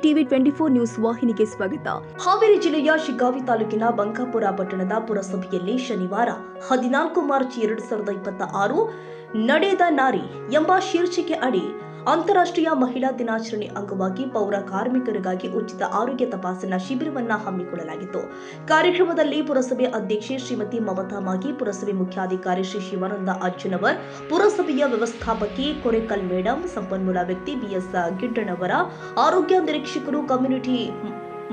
TV 24 news ವಾಹಿನಿಗೆ ಸ್ವಾಗತ. ಹಾವೇರಿ ಜಿಲ್ಲೆಯ ಶಿಗ್ಗಾವಿ ತಾಲೂಕಿನ ಬಂಕಾಪುರ ಪಟ್ಟಣದ ಪುರಸಭೆಯಲ್ಲಿ ಶನಿವಾರ 14 ಮಾರ್ಚ್ 2026 ನಡೆದ ನಾರಿ ಎಂಬ ಶೀರ್ಷಿಕೆ ಅಡಿ ಅಂತಾರಾಷ್ಟ್ರೀಯ ಮಹಿಳಾ ದಿನಾಚರಣೆ ಅಂಗವಾಗಿ ಪೌರ ಕಾರ್ಮಿಕರಿಗಾಗಿ ಉಚಿತ ಆರೋಗ್ಯ ತಪಾಸಣಾ ಶಿಬಿರವನ್ನು ಹಮ್ಮಿಕೊಳ್ಳಲಾಗಿತ್ತು. ಕಾರ್ಯಕ್ರಮದಲ್ಲಿ ಪುರಸಭೆ ಅಧ್ಯಕ್ಷೆ ಶ್ರೀಮತಿ ಮಮತಾ ಮಾಗಿ, ಪುರಸಭೆ ಮುಖ್ಯಾಧಿಕಾರಿ ಶ್ರೀ ಶಿವಾನಂದ ಅಜ್ಜನವರ್, ಪುರಸಭೆಯ ವ್ಯವಸ್ಥಾಪಕಿ ಕೊರೆಕಲ್ ಮೇಡಂ, ಸಂಪನ್ಮೂಲ ವ್ಯಕ್ತಿ ಬಿಎಸ್ ಗಿಡ್ಡಣ್ಣವರ, ಆರೋಗ್ಯ ನಿರೀಕ್ಷಕರು, ಕಮ್ಯುನಿಟಿ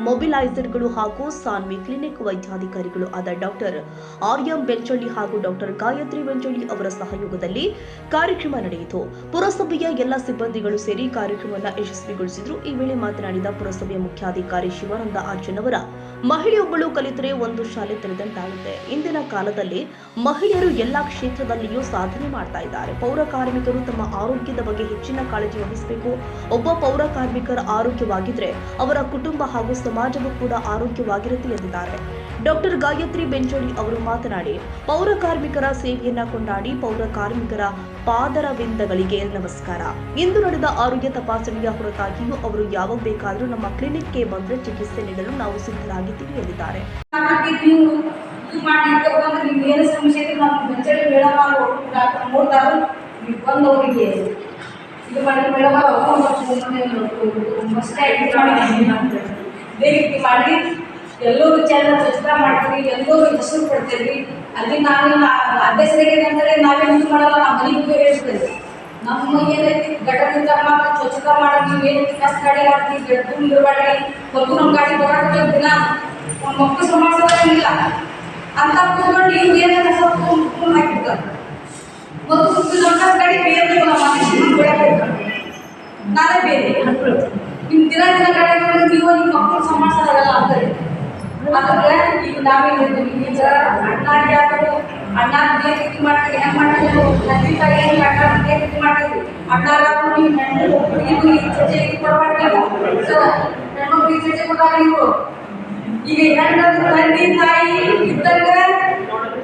ಮೊಬಿಲೈಸರ್ಗಳು ಹಾಗೂ ಸಾನ್ವಿ ಕ್ಲಿನಿಕ್ ವೈದ್ಯಾಧಿಕಾರಿಗಳು ಆದ ಡಾಕ್ಟರ್ ಆರ್ಯಂ ಬೆಂಚಳ್ಳಿ ಹಾಗೂ ಡಾಕ್ಟರ್ ಗಾಯತ್ರಿ ಬೆಂಚಳ್ಳಿ ಅವರ ಸಹಯೋಗದಲ್ಲಿ ಕಾರ್ಯಕ್ರಮ ನಡೆಯಿತು. ಪುರಸಭೆಯ ಎಲ್ಲ ಸಿಬ್ಬಂದಿಗಳು ಸೇರಿ ಕಾರ್ಯಕ್ರಮವನ್ನು ಯಶಸ್ವಿಗೊಳಿಸಿದರು. ಈ ವೇಳೆ ಮಾತನಾಡಿದ ಪುರಸಭೆಯ ಮುಖ್ಯಾಧಿಕಾರಿ ಶಿವಾನಂದ ಅಜ್ಜನವರ, ಮಹಿಳೆಯೊಬ್ಬಳು ಕಲಿತರೆ ಒಂದು ಶಾಲೆ ತೆರೆದಂತಾಗುತ್ತೆ. ಇಂದಿನ ಕಾಲದಲ್ಲಿ ಮಹಿಳೆಯರು ಎಲ್ಲಾ ಕ್ಷೇತ್ರದಲ್ಲಿಯೂ ಸಾಧನೆ ಮಾಡ್ತಾ ಇದ್ದಾರೆ. ಪೌರ ಕಾರ್ಮಿಕರು ತಮ್ಮ ಆರೋಗ್ಯದ ಬಗ್ಗೆ ಹೆಚ್ಚಿನ ಕಾಳಜಿ ವಹಿಸಬೇಕು. ಒಬ್ಬ ಪೌರ ಕಾರ್ಮಿಕರ ಆರೋಗ್ಯವಾಗಿದ್ರೆ ಅವರ ಕುಟುಂಬ ಹಾಗೂ ಸಮಾಜವೂ ಕೂಡ ಆರೋಗ್ಯವಾಗಿರುತ್ತೆ ಎಂದಿದ್ದಾರೆ. ಡಾಕ್ಟರ್ ಗಾಯತ್ರಿ ಬೆಂಚಳ್ಳಿ ಅವರು ಮಾತನಾಡಿ, ಪೌರ ಕಾರ್ಮಿಕರ ಸೇವೆಯನ್ನ ಕೊಂಡಾಡಿ ಪೌರ ಕಾರ್ಮಿಕರ ಪಾದರವಿಂದಗಳಿಗೆ ನಮಸ್ಕಾರ. ಇಂದು ನಡೆದ ಆರೋಗ್ಯ ತಪಾಸಣೆಯ ಹೊರತಾಗಿಯೂ ಅವರು ಯಾವಾಗ ಬೇಕಾದರೂ ನಮ್ಮ ಕ್ಲಿನಿಕ್ಗೆ ಬಂದರೆ ಚಿಕಿತ್ಸೆ ನೀಡಲು ನಾವು ಸಿದ್ಧರಾಗಿದ್ದೀವಿ ಎಂದಿದ್ದಾರೆ. ಮಾಡಿ ಎಲ್ಲರೂ ವಿಚಾರ ಸ್ವಚ್ಛತಾ ಮಾಡ್ತೀವಿ, ಎಲ್ಲರೂ ಹೆಸರು ಕೊಡ್ತೀವಿ. ಅಲ್ಲಿ ನಾವು ಅಭ್ಯಾಸರಿಗೆ ಅಂದರೆ ನಾವೇನು ಮಾಡಲ್ಲ, ನಮ್ಮ ಮನೆಗೆ ಹೇಳ್ತೀವಿ. ನಮ್ಮ ಏನೈತಿ ಘಟನೆಯಿಂದ ಮಾತ್ರ ಸ್ವಚ್ಛತಾ ಮಾಡೋದು, ಏನೈತಿ ಕಷ್ಟ ಗಾಡಿ ಮಾಡ್ತೀವಿ, ಬೆಳಕು ಇರಬೇಡಿ, ಹೊತ್ತು ನಮ್ಮ ಗಾಡಿ ಬರೋಕ್ಕೆ ದಿನ ಮಕ್ಕಳು ಸಮಾಜವಾಗಿಲ್ಲ ಅಂತ ಕೂತ್ಕೊಂಡು ಇವ್ರು ಏನಾದ್ರು ಸ್ವಲ್ಪ ಹಾಕಿರ್ತಾರೆ. ಮತ್ತು ನಮ್ಮ ಗಾಡಿ ಬೇರೆ ನಾನೇ ಬೇರೆ ನಿಮ್ಮ ದಿನ ಗಾಡಿ ನೀವು ನಿಮ್ಮ ಮಕ್ಕಳು ಸಮಾಜದಾಗಲ್ಲ ಅಂತಾರೆ. ಆದ್ರೆ ಈಗ ನಾವೇನು ಹೇಳ್ತೀವಿ, ಈಗ ಅಣ್ಣಾಗಿ ಆದರೂ ಅಣ್ಣ ರೀತಿ ಮಾಡ್ತೀವಿ, ಹೆಂಗೆ ಮಾಡ್ತೀವಿ, ತಂದೆ ಏನು ಅಣ್ಣ ರೀತಿ ಮಾಡ್ತೀವಿ. ಅಣ್ಣಾರು ನೀವು ಹೆಣ್ಣು ನೀವು ಈ ಚರ್ಚೆ ಕೊಡಬಾರ್ದು, ಹೆಣ್ಣು ಈ ಚರ್ಚೆ ಕೊಟ್ಟಾಗ ನೀವು ಈಗ ಹೆಣ್ಣು ತಂದೆ ತಾಯಿ ಇದ್ದಾಗ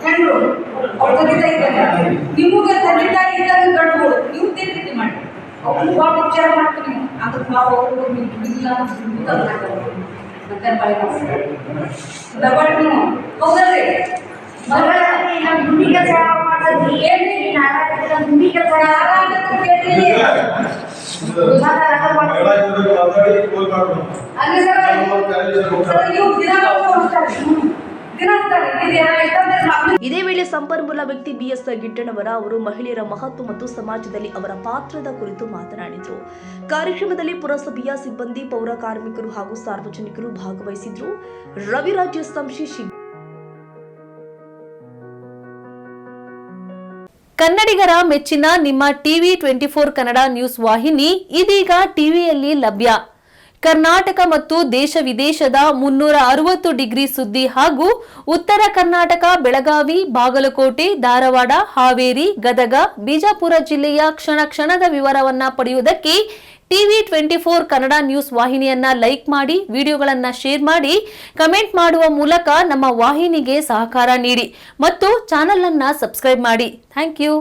ಹೆಣ್ಣು ಅವ್ರ ತಂದೆ ಇದ್ದಾಗ, ನಿಮಗೆ ತಂದೆ ತಾಯಿ ಇದ್ದಾಗ ಗಂಡು ನೀವು ರೀತಿ ಮಾಡಿ ಅವ್ರು ಭಾಳ ವಿಚಾರ ಮಾಡ್ತೀವಿ. ನೀವು ಅದಕ್ಕೆ ನಾವು ಅವರು ದುಡ್ಡಿಲ್ಲ ಡಬಲ್ ಹೌದಲ್ರಿ ನಮ್ಮ ದುಡ್ಡಿ ಕೆಲಸ ಮಾಡೋದು ಏನು ದುಡ್ಡಿ ಕೆಲಸ ಇದೇ ವೇಳೆ ಸಂಪನ್ಮೂಲ ವ್ಯಕ್ತಿ ಬಿಎಸ್ ಗಿಡ್ಡಣ್ಣವರ ಅವರು ಮಹಿಳೆಯರ ಮಹತ್ವ ಮತ್ತು ಸಮಾಜದಲ್ಲಿ ಅವರ ಪಾತ್ರದ ಕುರಿತು ಮಾತನಾಡಿದರು. ಕಾರ್ಯಕ್ರಮದಲ್ಲಿ ಪುರಸಭೆಯ ಸಿಬ್ಬಂದಿ, ಪೌರ ಕಾರ್ಮಿಕರು ಹಾಗೂ ಸಾರ್ವಜನಿಕರು ಭಾಗವಹಿಸಿದ್ರು. ರವಿರಾಜ್ಯ ಸಂಶಿ ಕನ್ನಡಿಗರ ಮೆಚ್ಚಿನ ನಿಮ್ಮ ಟಿವಿ 24 ಕನ್ನಡ ನ್ಯೂಸ್ ವಾಹಿನಿ ಇದೀಗ ಟಿವಿಯಲ್ಲಿ ಲಭ್ಯ. ಕರ್ನಾಟಕ ಮತ್ತು ದೇಶ ವಿದೇಶದ 360 ಡಿಗ್ರಿ ಸುದ್ದಿ ಹಾಗೂ ಉತ್ತರ ಕರ್ನಾಟಕ, ಬೆಳಗಾವಿ, ಬಾಗಲಕೋಟೆ, ಧಾರವಾಡ, ಹಾವೇರಿ, ಗದಗ, ಬಿಜಾಪುರ ಜಿಲ್ಲೆಯ ಕ್ಷಣ ಕ್ಷಣದ ವಿವರವನ್ನ ಪಡೆಯುವುದಕ್ಕೆ ಟಿವಿ 24 ಕನ್ನಡ ನ್ಯೂಸ್ ವಾಹಿನಿಯನ್ನ ಲೈಕ್ ಮಾಡಿ, ವಿಡಿಯೋಗಳನ್ನ ಶೇರ್ ಮಾಡಿ, ಕಮೆಂಟ್ ಮಾಡುವ ಮೂಲಕ ನಮ್ಮ ವಾಹಿನಿಗೆ ಸಹಕಾರ ನೀಡಿ ಮತ್ತು ಚಾನೆಲ್ ಅನ್ನ ಸಬ್ಸ್ಕ್ರೈಬ್ ಮಾಡಿ. Thank you.